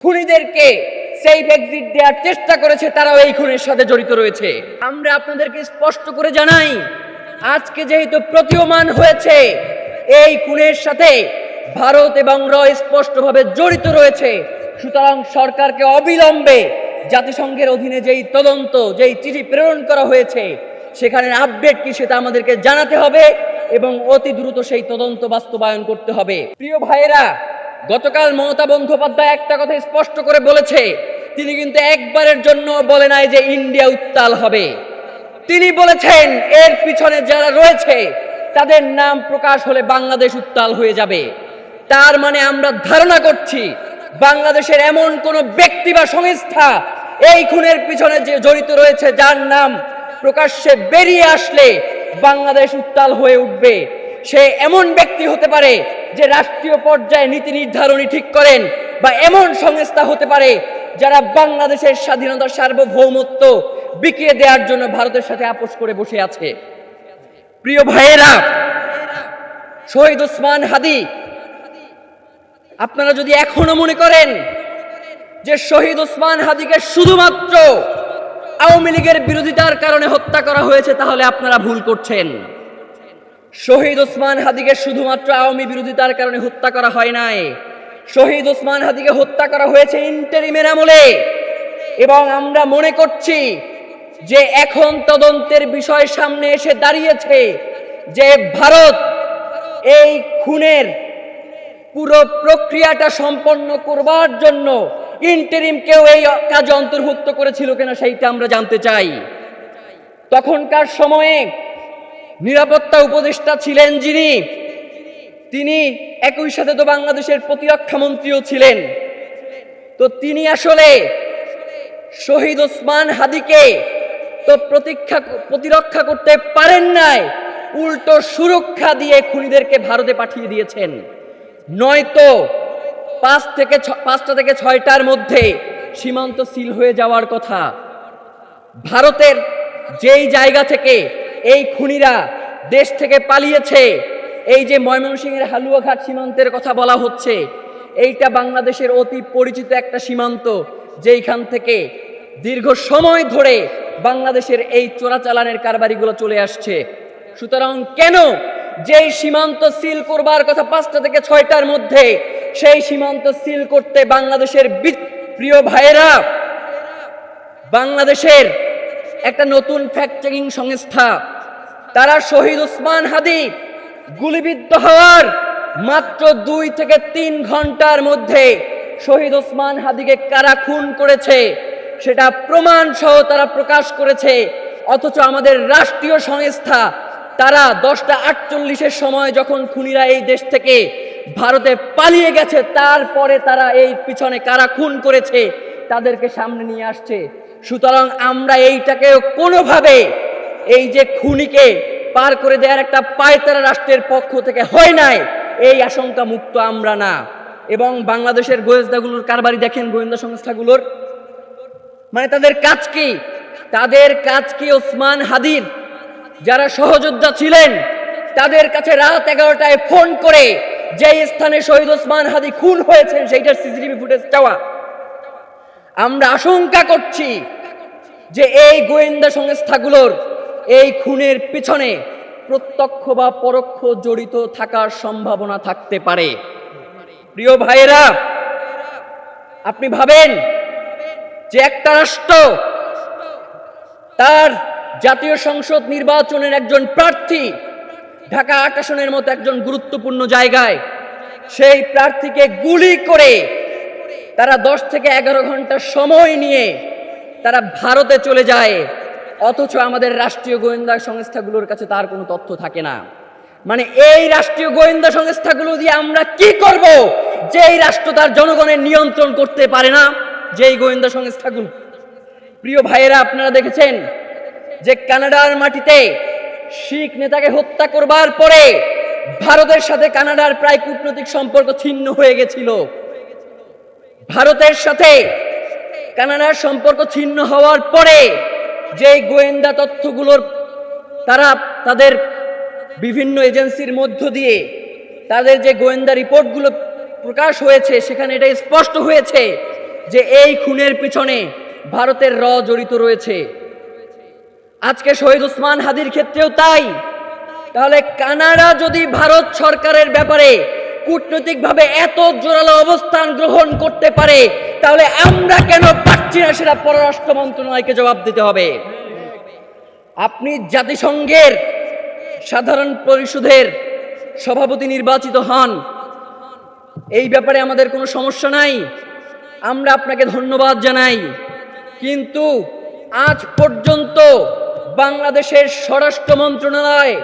খুনিদেরকে safe exit দেওয়ার চেষ্টা করেছে, তারাও এই খুনের সাথে জড়িত রয়েছে। আমরা আপনাদেরকে স্পষ্ট করে জানাই, আজকে যেহেতু প্রতীয়মান হয়েছে এই খুনের সাথে ভারত এবং র স্পষ্টভাবে জড়িত রয়েছে, সুতরাং সরকারকে অবিলম্বে জাতিসংঘের অধীনে যেই তদন্ত, যেই চিঠি প্রেরণ করা হয়েছে, সেখানের আপডেট কি সেটা আমাদেরকে জানাতে হবে এবং অতি দ্রুত সেই তদন্ত বাস্তবায়ন করতে হবে। প্রিয় ভাইয়েরা, গতকাল মমতা বন্দ্যোপাধ্যায় একটা কথা স্পষ্ট করে বলেছে, তিনি কিন্তু একবারের জন্য বলে নাই যে ইন্ডিয়া উত্তাল হবে। তিনি বলেছেন এর পিছনে যারা রয়েছে তাদের নাম প্রকাশ হলে বাংলাদেশ উত্তাল হয়ে যাবে। তার মানে আমরা ধারণা করছি বাংলাদেশের এমন কোন ব্যক্তি বা সংস্থা এই খুনের পিছনে যে জড়িত রয়েছে, যার নাম প্রকাশ্যে বেরিয়ে আসলে বাংলাদেশ উত্তাল হয়ে উঠবে। সে এমন ব্যক্তি হতে পারে যে রাষ্ট্রীয় পর্যায়ে নীতি নির্ধারণী ঠিক করেন, বা এমন সংস্থা হতে পারে যারা বাংলাদেশের স্বাধীনতা সার্বভৌমত্ব বিকিয়ে দেওয়ার জন্য ভারতের সাথে আপোষ করে বসে আছে। প্রিয় ভাইয়েরা, শহীদ ওসমান হাদি, আপনারা যদি এখনো মনে করেন যে শহীদ ওসমান হাদিকে শুধুমাত্র আওয়ামী লীগের বিরোধিতার কারণে হত্যা করা হয়েছে, তাহলে আপনারা ভুল করছেন। শহীদ ওসমান হাদিকে শুধুমাত্র আওয়ামী বিরোধিতার কারণে হত্যা করা হয় নাই। শহীদ ওসমান হাদিকে হত্যা করা হয়েছে ইন্টারিমের আমলে, এবং আমরা মনে করছি যে এখন তদন্তের বিষয় সামনে এসে দাঁড়িয়েছে যে ভারত এই খুনের পুরো প্রক্রিয়াটা সম্পন্ন করবার জন্য ইন্টারিমকেও এই কাজে অন্তর্ভুক্ত করেছিল কিনা সেইটা আমরা জানতে চাই। তখনকার সময়ে নিরাপত্তা উপদেষ্টা ছিলেন যিনি, তিনি একই সাথে তো বাংলাদেশের প্রতিরক্ষা মন্ত্রীও ছিলেন। তো তিনি আসলে শহীদ ওসমান হাদিকে তো প্রতিরক্ষা করতে পারেন নাই, উল্টো সুরক্ষা দিয়ে খুনিদেরকে ভারতে পাঠিয়ে দিয়েছেন। নয়তো 5টা থেকে 6টার মধ্যে সীমান্ত সিল হয়ে যাওয়ার কথা। ভারতের যেই জায়গা থেকে এই খুনিরা দেশ থেকে পালিয়েছে, এই যে ময়মনসিংহের হালুয়াঘাট সীমান্তের কথা বলা হচ্ছে, এইটা বাংলাদেশের অতি পরিচিত একটা সীমান্ত, যেইখান থেকে দীর্ঘ সময় ধরে বাংলাদেশের এই চোরাচালানের কারবারিগুলো চলে আসছে। সুতরাং কেন যেই সীমান্ত সিল করবার কথা 5টা থেকে 6টার মধ্যে, সেই সীমান্ত সিল করতে বাংলাদেশের প্রিয় ভাইয়েরা, বাংলাদেশের একটা নতুন ফ্যাক্ট চেকিং সংস্থা, তারা শহীদ ওসমান হাদি গুলিবিদ্ধ হওয়ার মাত্র 2 থেকে 3 ঘন্টার মধ্যে শহীদ ওসমান হাদিকে কারা খুন করেছে সেটা প্রমাণ সহ তারা প্রকাশ করেছে। অথচ আমাদের রাষ্ট্রীয় সংস্থা তারা 10টা 48-এর সময় যখন খুনিরা এই দেশ থেকে ভারতে পালিয়ে গেছে, তারপরে তারা এই পিছনে কারা খুন করেছে তাদেরকে সামনে নিয়ে আসছে। সুতরাং আমরা এইটাকেও কোনোভাবে এই যে খুনিকে পার করে দেওয়ার একটা পায়তারা রাষ্ট্রের পক্ষ থেকে হয় নাই, এই আশঙ্কা মুক্ত আমরা না। এবং বাংলাদেশের গোয়েন্দাগুলোর কারবারি দেখেন, গোয়েন্দা সংস্থাগুলোর মানে তাদের কাজ কি? তাদের কাজ কি ওসমান হাদির যারা সহযোদ্ধা ছিলেন তাদের কাছে রাত 11টায় ফোন করে যে স্থানে শহীদ ওসমান হাদি খুন হয়েছেন সেইটার সিসিটিভি ফুটেজ চাওয়া। আমরা আশঙ্কা করছি যে এই গোয়েন্দা সংস্থাগুলোর এই খুনের পিছনে প্রত্যক্ষ বা পরোক্ষ জড়িত থাকার সম্ভাবনা থাকতে পারে। প্রিয় ভাইয়েরা, আপনি ভাবেন যে একটা রাষ্ট্র তার জাতীয় সংসদ নির্বাচনের একজন প্রার্থী ঢাকা 8 আসনের মতো একজন গুরুত্বপূর্ণ জায়গায়, সেই প্রার্থীকে গুলি করে তারা 10 থেকে 11 ঘন্টা সময় নিয়ে তারা ভারতে চলে যায়, অথচ আমাদের রাষ্ট্রীয় গোয়েন্দা সংস্থাগুলোর কাছে তার কোনো তথ্য থাকে না। মানে এই রাষ্ট্রীয় গোয়েন্দা সংস্থাগুলো দিয়ে আমরা কি করব, যেই রাষ্ট্র তার জনগণের নিয়ন্ত্রণ করতে পারে না, যেই গোয়েন্দা সংস্থাগুলো। প্রিয় ভাইয়েরা, আপনারা দেখেছেন যে কানাডার মাটিতে শিখ নেতাকে হত্যা করবার পরে ভারতের সাথে কানাডার প্রায় কূটনৈতিক সম্পর্ক ছিন্ন হয়ে গেছিল। ভারতের সাথে কানাডার সম্পর্ক ছিন্ন হওয়ার পরে যে গোয়েন্দা তথ্যগুলোর তারা তাদের বিভিন্ন এজেন্সির মধ্য দিয়ে তাদের যে গোয়েন্দা রিপোর্টগুলো প্রকাশ হয়েছে, সেখানে এটা স্পষ্ট হয়েছে যে এই খুনের পিছনে ভারতের জড়িত রয়েছে। আজকে শহীদ ওসমান হাদির ক্ষেত্রেও তাই। তাহলে কানাডা যদি ভারত সরকারের ব্যাপারে কূটনৈতিকভাবে এত জোরালো অবস্থান গ্রহণ করতে পারে, তাহলে আমরা কেন পারছি না সেটা পররাষ্ট্র মন্ত্রণালয়কে জবাব দিতে হবে। আপনি জাতিসংঘের সাধারণ পরিষদের সভাপতি নির্বাচিত হন, এই ব্যাপারে আমাদের কোনো সমস্যা নাই, আমরা আপনাকে ধন্যবাদ জানাই। কিন্তু আজ পর্যন্ত বাংলাদেশের স্বরাষ্ট্র মন্ত্রণালয়,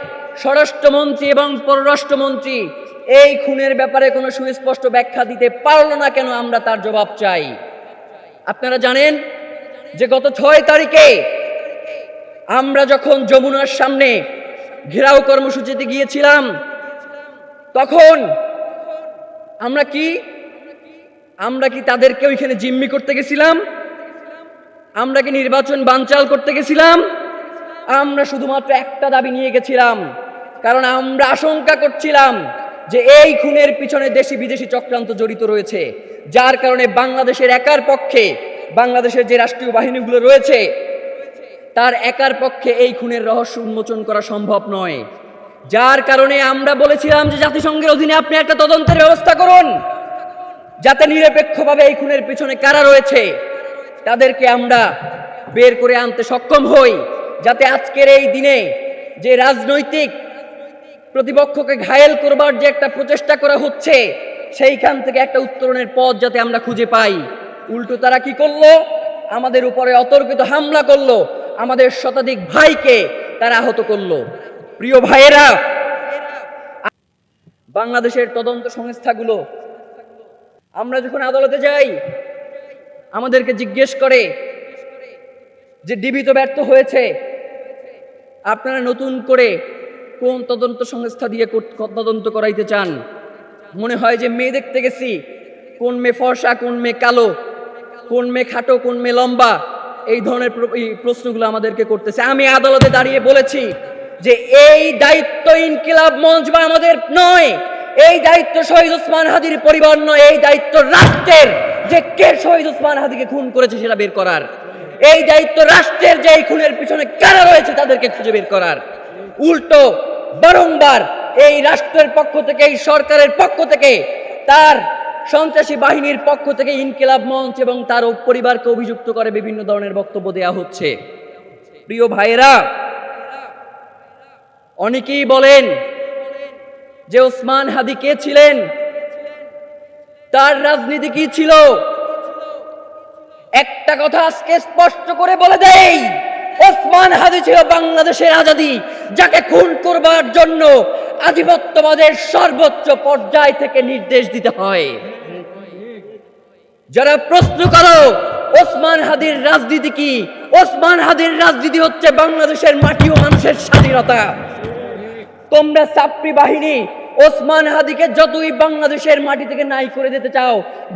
স্বরাষ্ট্রমন্ত্রী এবং পররাষ্ট্রমন্ত্রী এই খুনের ব্যাপারে কোনো সুস্পষ্ট ব্যাখ্যা দিতে পারল না কেন, আমরা তার জবাব চাই। আপনারা জানেন যে গত 6 তারিখে আমরা যখন যমুনার সামনে ঘেরাও কর্মসূচিতে গিয়েছিলাম, তখন আমরা কি তাদেরকে ওইখানে জিম্মি করতে গেছিলাম? আমরা কি নির্বাচন বানচাল করতে গেছিলাম? আমরা শুধুমাত্র একটা দাবি নিয়ে গেছিলাম, কারণ আমরা আশঙ্কা করছিলাম যে এই খুনের পিছনে দেশি বিদেশি চক্রান্ত জড়িত রয়েছে, যার কারণে বাংলাদেশের একার পক্ষে, বাংলাদেশের যে রাষ্ট্রীয় বাহিনীগুলো রয়েছে তার একার পক্ষে এই খুনের রহস্য উন্মোচন করা সম্ভব নয়। যার কারণে আমরা বলেছিলাম যে জাতিসংঘের অধীনে আপনি একটা তদন্তের ব্যবস্থা করুন, যাতে নিরপেক্ষভাবে এই খুনের পিছনে কারা রয়েছে তাদেরকে আমরা বের করে আনতে সক্ষম হই, যাতে আজকের এই দিনে যে রাজনৈতিক প্রতিপক্ষকে ঘায়েল করবার যে একটা প্রচেষ্টা করা হচ্ছে, সেইখান থেকে একটা উত্তরণের পথ যাতে আমরা খুঁজে পাই। উল্টো তারা কি করলো? আমাদের উপরে অতর্কিত হামলা করলো, আমাদের শতাধিক ভাইকে তারা আহত করলো। প্রিয় ভাইয়েরা, বাংলাদেশের তদন্ত সংস্থাগুলো, আমরা যখন আদালতে যাই আমাদেরকে জিজ্ঞেস করে যে ডিবি তো ব্যর্থ হয়েছে, আপনারা নতুন করে কোন তদন্ত সংস্থা দিয়ে তদন্ত করাইতে চান? মনে হয় যে মেয়ে দেখতে গেছি, কোন মেয়ে ফর্সা, কোন মেয়ে কালো, কোন মেয়ে খাটো, কোন মেয়ে লম্বা, এই ধরনের প্রশ্নগুলো আমাদেরকে করতেছে। আমি আদালতে দাঁড়িয়ে বলেছি যে এই দায়িত্ব ইনকিলাব মঞ্চ বা আমাদের নয়, এই দায়িত্ব শহীদ ওসমান হাদির পরিবার নয়, এই দায়িত্ব রাষ্ট্রের, যে কে শহীদ ওসমান হাদিকে খুন করেছে সেটা বের করার। এই দায়িত্ব রাষ্ট্রের, যে এই খুনের পিছনে কারা রয়েছে তাদেরকে খুঁজে বের করার। উল্টো বারংবার এই রাষ্ট্রের পক্ষ থেকে, এই সরকারের পক্ষ থেকে, তার সন্ত্রাসী বাহিনীর পক্ষ থেকে ইনকিলাব মঞ্চ এবং তার পরিবারকে অভিযুক্ত করে বিভিন্ন ধরনের বক্তব্য দেয়া হচ্ছে। প্রিয় ভাইয়েরা, অনেকেই বলেন যে ওসমান হাদি কে ছিলেন, তার রাজনীতি কি ছিল। একটা কথা আজকে স্পষ্ট করে বলে দেই, ওসমান হাদি ছিল বাংলাদেশের আজাদী, যাকে খুন করবার জন্য আধিপত্যবাদের সর্বোচ্চ পর্যায় থেকে নির্দেশ দিতে হয়। যারা প্রশ্ন করো ওসমান হাদির রাজনীতি কি, ওসমান হাদির রাজনীতি হচ্ছে বাংলাদেশের মাটি ও মানুষের স্বাধীনতা। তোমরা ছাত্রী বাহিনী ওসমান হাদিকে যতই বাংলাদেশের মাটি থেকে নাই করে দিতে চাও,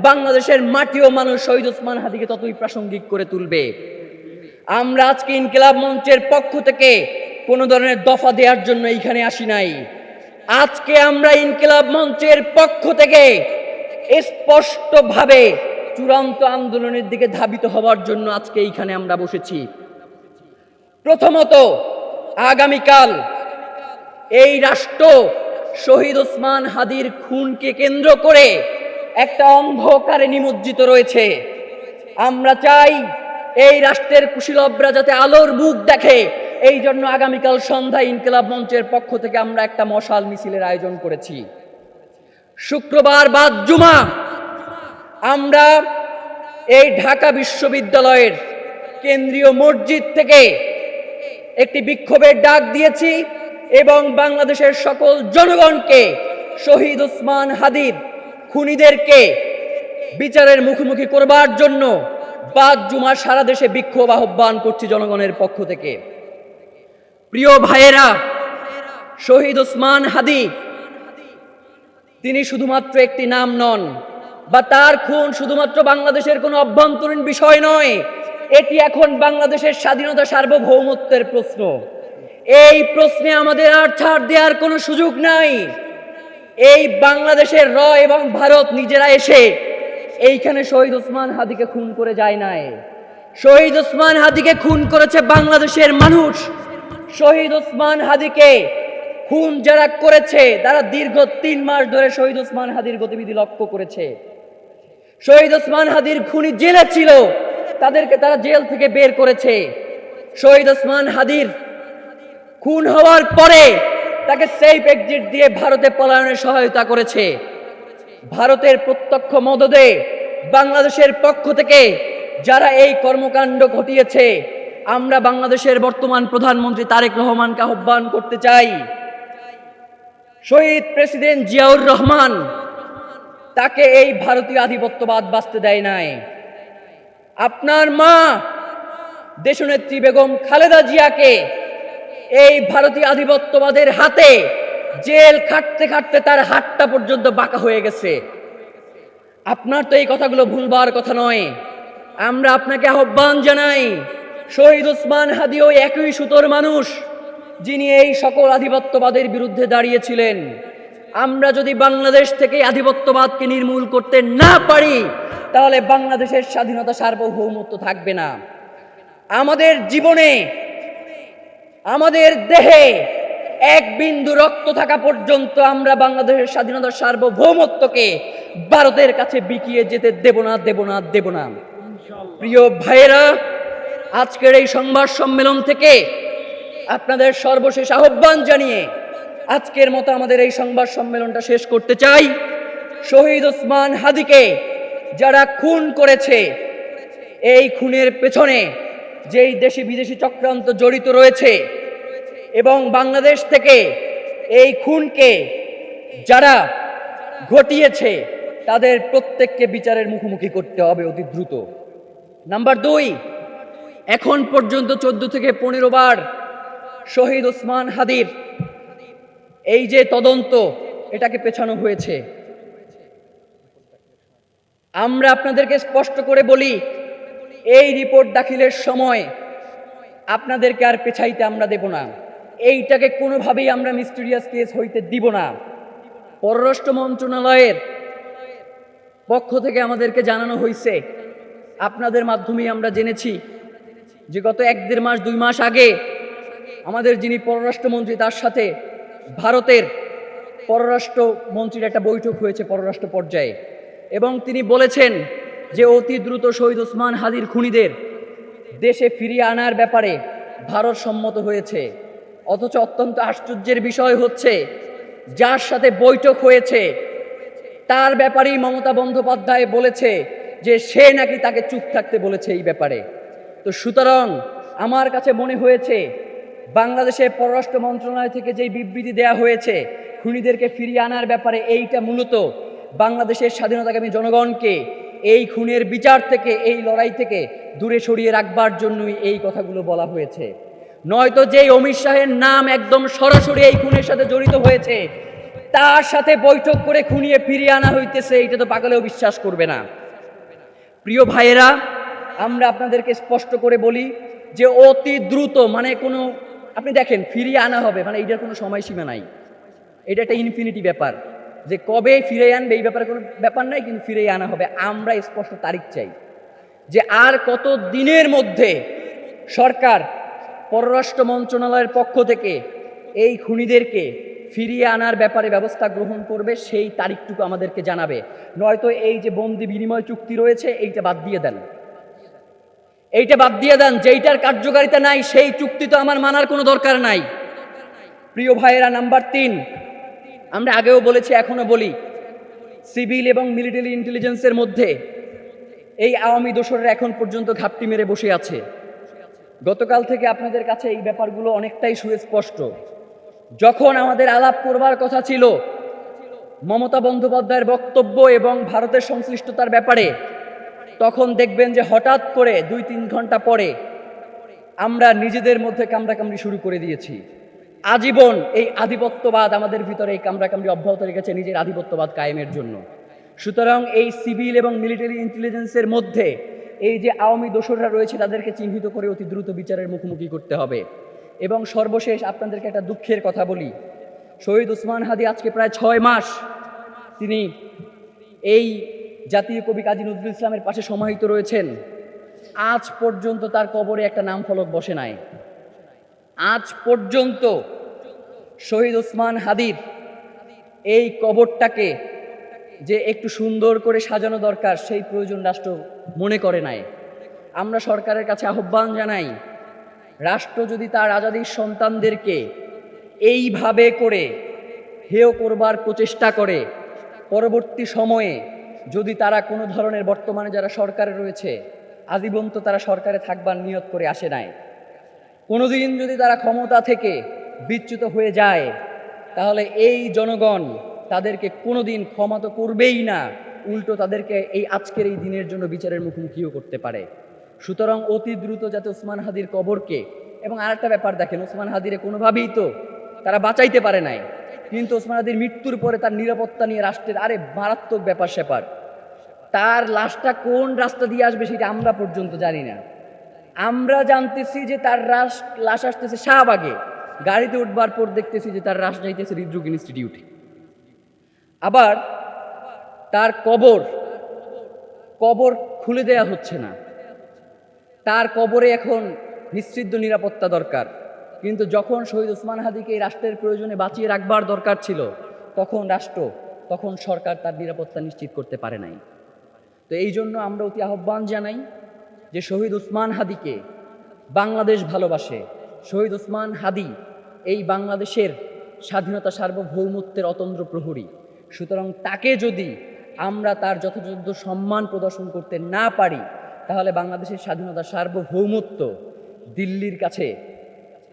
বাংলাদেশের মাটি ও মানুষ শহীদ ওসমান হাদিকে ততই প্রাসঙ্গিক করে তুলবে। আমরা আজকে ইনকিলাব মঞ্চের পক্ষ থেকে কোনো ধরনের দফা দেওয়ার জন্য এইখানে আসি নাই। আজকে আমরা ইনকিলাব মঞ্চের পক্ষ থেকে স্পষ্টভাবে চূড়ান্ত আন্দোলনের দিকে ধাবিত হওয়ার জন্য আজকে এইখানে আমরা বসেছি। প্রথমত, আগামীকাল এই রাষ্ট্র শহীদ ওসমান হাদির খুনকে কেন্দ্র করে একটা অন্ধকারে নিমজ্জিত রয়েছে। আমরা চাই এই রাষ্ট্রের কুশীলবরা যাতে আলোর মুখ দেখে, এই জন্য আগামীকাল সন্ধ্যায় ইনকিলাব মঞ্চের পক্ষ থেকে আমরা একটা মশাল মিছিলের আয়োজন করেছি। শুক্রবার বাদ জুমা আমরা এই ঢাকা বিশ্ববিদ্যালয়ের কেন্দ্রীয় মসজিদ থেকে একটি বিক্ষোভের ডাক দিয়েছি এবং বাংলাদেশের সকল জনগণকে শহীদ ওসমান হাদির খুনিদেরকে বিচারের মুখোমুখি করবার জন্য বাদ জুমা সারা দেশে বিক্ষোভ আহ্বান করছি জনগণের পক্ষ থেকে। প্রিয় ভাইয়েরা, শহীদ ওসমান হাদি তিনি শুধুমাত্র একটি নাম নন, বা তার খুন শুধুমাত্র বাংলাদেশের কোনো অভ্যন্তরীণ বিষয় নয়, এটি এখন বাংলাদেশের স্বাধীনতা সার্বভৌমত্বের প্রশ্ন। এই প্রশ্নে আমাদের আর ছাড় দেওয়ার কোনো সুযোগ নাই। এই বাংলাদেশের এবং ভারত নিজেরা এসে এইখানে শহীদ ওসমান হাদিকে খুন করে যায় নাই। শহীদ ওসমান হাদিকে খুন করেছে বাংলাদেশের মানুষ। শহীদ ওসমান হাদিকে খুন যারা করেছে তারা দীর্ঘ 3 মাস ধরে শহীদ ওসমান হাদির গতিবিধি লক্ষ্য করেছে। শহীদ ওসমান হাদির খুনি জেলে ছিল, তাদেরকে তারা জেল থেকে বের করেছে। শহীদ ওসমান হাদির খুন হওয়ার পরে তাকে সেফ এক্সিট দিয়ে ভারতে পলায়নের সহায়তা করেছে। ভারতের প্রত্যক্ষ মদদে বাংলাদেশের পক্ষ থেকে যারা এই কর্মকাণ্ড ঘটিয়েছে, আমরা বাংলাদেশের বর্তমান প্রধানমন্ত্রী তারেক রহমানকে আহ্বান করতে চাই, শহীদ প্রেসিডেন্ট জিয়াউর রহমান তাকে এই ভারতীয় আধিপত্যবাদ বাঁচতে দেয় নাই। আপনার মা দেশনেত্রী বেগম খালেদা জিয়াকে এই ভারতীয় আধিপত্যবাদের হাতে জেল খাটতে খাটতে তার হাতটা পর্যন্ত বাঁকা হয়ে গেছে। আপনার তো এই কথাগুলো ভুলবার কথা নয়। আমরা আপনাকে আহ্বান জানাই, শহীদ ওসমান হাদি ওই একই সুতোর মানুষ যিনি এই সকল আধিপত্যবাদের বিরুদ্ধে দাঁড়িয়েছিলেন। আমরা যদি বাংলাদেশ থেকে আধিপত্যবাদকে নির্মূল করতে না পারি, তাহলে বাংলাদেশের স্বাধীনতা সার্বভৌমত্ব থাকবে না। আমাদের জীবনে, আমাদের দেহে এক বিন্দু রক্ত থাকা পর্যন্ত আমরা বাংলাদেশের স্বাধীনতার সার্বভৌমত্বকে ভারতের কাছে বিকিয়ে যেতে দেব না, দেব না, দেব না। প্রিয় ভাইয়েরা, আজকের এই সংবাদ সম্মেলন থেকে আপনাদের সর্বশেষ আহ্বান জানিয়ে আজকের মতো আমাদের এই সংবাদ সম্মেলনটা শেষ করতে চাই। শহীদ ওসমান হাদিকে যারা খুন করেছে, এই খুনের পেছনে যেই দেশি বিদেশি চক্রান্ত জড়িত রয়েছে এবং বাংলাদেশ থেকে এই খুনকে যারা ঘটিয়েছে তাদের প্রত্যেককে বিচারের মুখোমুখি করতে হবে অতি দ্রুত। নাম্বার 2, এখন পর্যন্ত 14 থেকে 15 বার শহীদ ওসমান হাদির এই যে তদন্ত, এটাকে পেছানো হয়েছে। আমরা আপনাদেরকে স্পষ্ট করে বলি, এই রিপোর্ট দাখিলের সময় আপনাদেরকে আর পেছাইতে আমরা দেব না। এইটাকে কোনোভাবেই আমরা মিস্টেরিয়াস কেস হইতে দিব না। পররাষ্ট্র মন্ত্রণালয়ের পক্ষ থেকে আমাদেরকে জানানো হয়েছে, আপনাদের মাধ্যমেই আমরা জেনেছি যে গত 1-1.5 মাস 2 মাস আগে আমাদের যিনি পররাষ্ট্রমন্ত্রী তার সাথে ভারতের পররাষ্ট্রমন্ত্রীর একটা বৈঠক হয়েছে পররাষ্ট্র পর্যায়ে, এবং তিনি বলেছেন যে অতি দ্রুত শহীদ ওসমান হাদির খুনিদের দেশে ফিরিয়ে আনার ব্যাপারে ভারত সম্মত হয়েছে। অথচ অত্যন্ত আশ্চর্যের বিষয় হচ্ছে, যার সাথে বৈঠক হয়েছে তার ব্যাপারেই মমতা বন্দ্যোপাধ্যায় বলেছে যে সে নাকি তাকে চুপ থাকতে বলেছে এই ব্যাপারে। তো সুতরাং আমার কাছে মনে হয়েছে বাংলাদেশের পররাষ্ট্র মন্ত্রণালয় থেকে যেই বিবৃতি দেয়া হয়েছে খুনিদেরকে ফিরিয়ে আনার ব্যাপারে, এইটা মূলত বাংলাদেশের স্বাধীনতাকামী জনগণকে এই খুনের বিচার থেকে, এই লড়াই থেকে দূরে সরিয়ে রাখবার জন্যই এই কথাগুলো বলা হয়েছে। নয়তো যেই অমিত শাহের নাম একদম সরাসরি এই খুনের সাথে জড়িত হয়েছে, তার সাথে বৈঠক করে খুনিয়ে ফিরিয়ে আনা হইতেছে, এটা তো পাগলেও বিশ্বাস করবে না। প্রিয় ভাইয়েরা, আমরা আপনাদেরকে স্পষ্ট করে বলি যে অতি দ্রুত, মানে কোনো, আপনি দেখেন ফিরিয়ে আনা হবে, মানে এইটার কোনো সময়সীমা নাই। এটা একটা ইনফিনিটি ব্যাপার, যে কবে ফিরে আনবে এই ব্যাপারে কোনো ব্যাপার নাই, কিন্তু ফিরে আনা হবে। আমরা স্পষ্ট তারিখ চাই যে আর কত দিনের মধ্যে সরকার পররাষ্ট্র মন্ত্রণালয়ের পক্ষ থেকে এই খুনিদেরকে ফিরিয়ে আনার ব্যাপারে ব্যবস্থা গ্রহণ করবে, সেই তারিখটুকু আমাদেরকে জানাবে। নয়তো এই যে বন্দি বিনিময় চুক্তি রয়েছে এইটা বাদ দিয়ে দেন, এইটা বাদ দিয়ে দেন। যেইটার কার্যকারিতা নাই সেই চুক্তি তো আমার মানার কোনো দরকার নাই। প্রিয় ভাইয়েরা, নাম্বার 3, আমরা আগেও বলেছি এখনো বলি, সিভিল এবং মিলিটারি ইন্টেলিজেন্সের মধ্যে এই আওয়ামী দোসররা এখন পর্যন্ত ঘাপটি মেরে বসে আছে। গতকাল থেকে আপনাদের কাছে এই ব্যাপারগুলো অনেকটাই সুস্পষ্ট। যখন আমাদের আলাপ করবার কথা ছিল মমতা বন্দ্যোপাধ্যায়ের বক্তব্য এবং ভারতের সংশ্লিষ্টতার ব্যাপারে, তখন দেখবেন যে হঠাৎ করে 2-3 ঘন্টা পরে আমরা নিজেদের মধ্যে কামড়াকামড়ি শুরু করে দিয়েছি। আজীবন এই আধিপত্যবাদ আমাদের ভিতরে এই কামড়াকামড়ি অব্যাহত রেখেছে নিজের আধিপত্যবাদ কায়েমের জন্য। সুতরাং এই সিভিল এবং মিলিটারি ইন্টেলিজেন্সের মধ্যে এই যে আওয়ামী দোসররা রয়েছে তাদেরকে চিহ্নিত করে অতি দ্রুত বিচারের মুখোমুখি করতে হবে। এবং সর্বশেষ আপনাদেরকে একটা দুঃখের কথা বলি, শহীদ ওসমান হাদি আজকে প্রায় 6 মাস তিনি এই জাতীয় কবি কাজী নজরুল ইসলামের পাশে সমাহিত রয়েছেন, আজ পর্যন্ত তার কবরে একটা নাম ফলক বসে নাই। আজ পর্যন্ত শহীদ ওসমান হাদির এই কবরটাকে যে একটু সুন্দর করে সাজানো দরকার, সেই প্রয়োজন রাষ্ট্র মনে করে নাই। আমরা সরকারের কাছে আহ্বান জানাই, রাষ্ট্র যদি তার আজাদির সন্তানদেরকে এইভাবে করে হেয় করবার প্রচেষ্টা করে, পরবর্তী সময়ে যদি তারা কোনো ধরনের, বর্তমানে যারা সরকারে রয়েছে আজীবন তো তারা সরকারে থাকবার নিয়ত করে আসে নাই, কোনোদিন যদি তারা ক্ষমতা থেকে বিচ্যুত হয়ে যায়, তাহলে এই জনগণ তাদেরকে কোনোদিন ক্ষমা তো করবেই না, উল্টো তাদেরকে এই আজকের এই দিনের জন্য বিচারের মুখোমুখিও করতে পারে। সুতরাং অতি দ্রুত যাতে ওসমান হাদির কবরকে, এবং আরেকটা ব্যাপার দেখেন, ওসমান হাদিরে কোনোভাবেই তো তারা বাঁচাইতে পারে নাই, কিন্তু ওসমান হাদির মৃত্যুর পরে তার নিরাপত্তা নিয়ে রাষ্ট্রের মারাত্মক ব্যাপার স্যাপার। তার লাশটা কোন রাস্তা দিয়ে আসবে সেটা আমরা পর্যন্ত জানি না। আমরা জানতেছি যে তার লাশ আসতেছে শাহবাগে, গাড়িতে উঠবার পর দেখতেছি যে তার লাশ যাইতেছে হৃদরোগ ইনস্টিটিউটে। আবার তার কবর খুলে দেয়া হচ্ছে না, তার কবরে এখন নিশ্চিদ্র নিরাপত্তা দরকার। কিন্তু যখন শহীদ ওসমান হাদিকে এই রাষ্ট্রের প্রয়োজনে বাঁচিয়ে রাখবার দরকার ছিল, তখন সরকার তার নিরাপত্তা নিশ্চিত করতে পারে নাই। তো এই জন্য আমরা অতি আহ্বান জানাই যে শহীদ ওসমান হাদিকে বাংলাদেশ ভালোবাসে, শহীদ ওসমান হাদি এই বাংলাদেশের স্বাধীনতা সার্বভৌমত্বের অতন্দ্র প্রহরী। সুতরাং তাকে যদি আমরা তার যথাযথ সম্মান প্রদর্শন করতে না পারি, তাহলে বাংলাদেশের স্বাধীনতা সার্বভৌমত্ব দিল্লির কাছে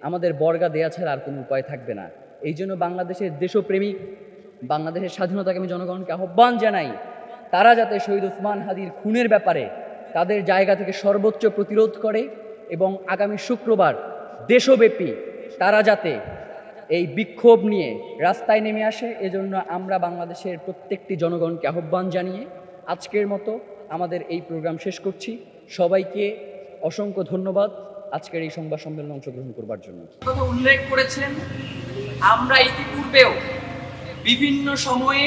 আমাদের বর্গা দেয়া ছাড়া আর কোনো উপায় থাকবে না। এই জন্য বাংলাদেশের দেশপ্রেমিক, বাংলাদেশের স্বাধীনতাকে আমি জনগণকে আহ্বান জানাই, তারা যাতে শহীদ ওসমান হাদির খুনের ব্যাপারে তাদের জায়গা থেকে সর্বোচ্চ প্রতিরোধ করে, এবং আগামী শুক্রবার দেশব্যাপী তারা যাতে এই বিক্ষোভ নিয়ে রাস্তায় নেমে আসে। এজন্য আমরা বাংলাদেশের প্রত্যেকটি জনগণকে আহ্বান জানিয়ে আজকের মতো আমাদের এই প্রোগ্রাম শেষ করছি। সবাইকে অসংখ্য ধন্যবাদ আজকের এই সংবাদ সম্মেলনে অংশগ্রহণ করবার জন্য। কথা উল্লেখ করেছেন, আমরা ইতিপূর্বেও বিভিন্ন সময়ে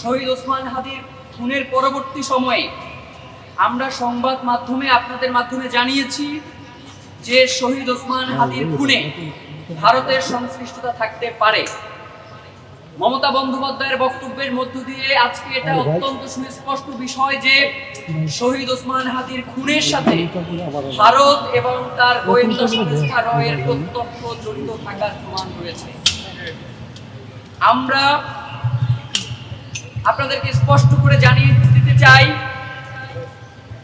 শহীদ ওসমান হাদির খুনের পরবর্তী সময়ে আমরা সংবাদ মাধ্যমে আপনাদের মাধ্যমে জানিয়েছি যে শহীদ ওসমান হাদির খুনে ভারতের সংশ্লিষ্টতা থাকতে পারে। মমতা বন্দ্যোপাধ্যায়ের বক্তব্যের মধ্য দিয়ে আজকে এটা অত্যন্ত সুস্পষ্ট বিষয় যে শহীদ ওসমান হাদির খুনের সাথে ভারত এবং তার গোয়েন্দা সংস্থা রয়ের প্রত্যক্ষ জড়িত থাকার প্রমাণ রয়েছে। আমরা আপনাদেরকে স্পষ্ট করে জানিয়ে দিতে চাই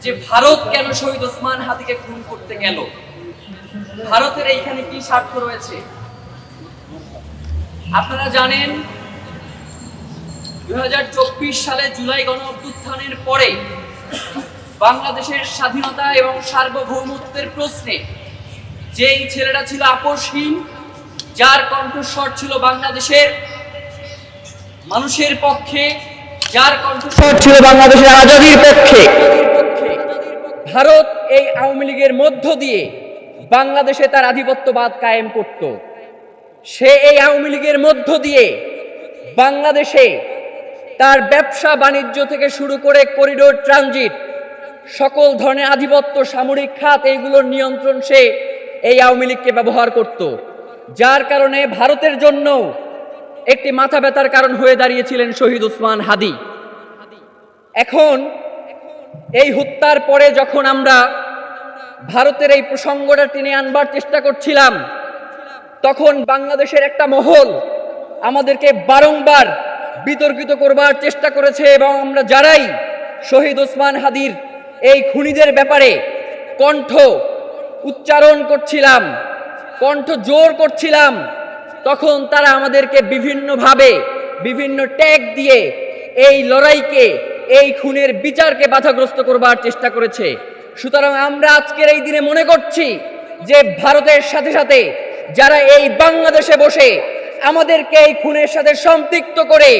যে ভারত কেন শহীদ ওসমান হাদিকে খুন করতে গেল, ভারতের এইখানে কি স্বার্থ রয়েছে। আপনারা জানেন 2024 সালে জুলাই গণ অভ্যুত্থানের পরে বাংলাদেশের স্বাধীনতা এবং সার্বভৌমত্বের প্রশ্নে যেই ছেলেটা ছিল আপোষহীন, যার কণ্ঠস্বর ছিল বাংলাদেশের মানুষের পক্ষে, যার কণ্ঠস্বর ছিল বাংলাদেশের আজাদীর পক্ষে, ভারত এই আওয়ামী লীগের মধ্য দিয়ে বাংলাদেশে তার আধিপত্যবাদ কায়েম করত। সে এই আওয়ামী লীগের মধ্য দিয়ে বাংলাদেশে তার ব্যবসা বাণিজ্য থেকে শুরু করে করিডোর ট্রানজিট, সকল ধরনের আধিপত্য, সামরিক খাত, এইগুলোর নিয়ন্ত্রণ সে এই আওয়ামী লীগকে ব্যবহার করত, যার কারণে ভারতের জন্য একটি মাথা ব্যথার কারণ হয়ে দাঁড়িয়েছিলেন শহীদ ওসমান হাদি। এখন এই হত্যার পরে যখন আমরা ভারতের এই প্রসঙ্গটা টেনে আনবার চেষ্টা করছিলাম, তখন বাংলাদেশের একটা মহল আমাদেরকে বারংবার বিতর্কিত করবার চেষ্টা করেছে, এবং আমরা যারাই শহীদ ওসমান হাদির এই খুনিদের ব্যাপারে কণ্ঠ উচ্চারণ করছিলাম, কণ্ঠ জোর করছিলাম, তখন তারা আমাদেরকে বিভিন্নভাবে বিভিন্ন ট্যাগ দিয়ে এই লড়াইকে, এই খুনের বিচারকে বাধাগ্রস্ত করবার চেষ্টা করেছে। সুতরাং আমরা আজকের এই দিনে মনে করছি যে ভারতের সাথে সাথে যারা এই বাংলাদেশে বসে আমাদেরকে এই খুনের সাথে সম্পৃক্ত করে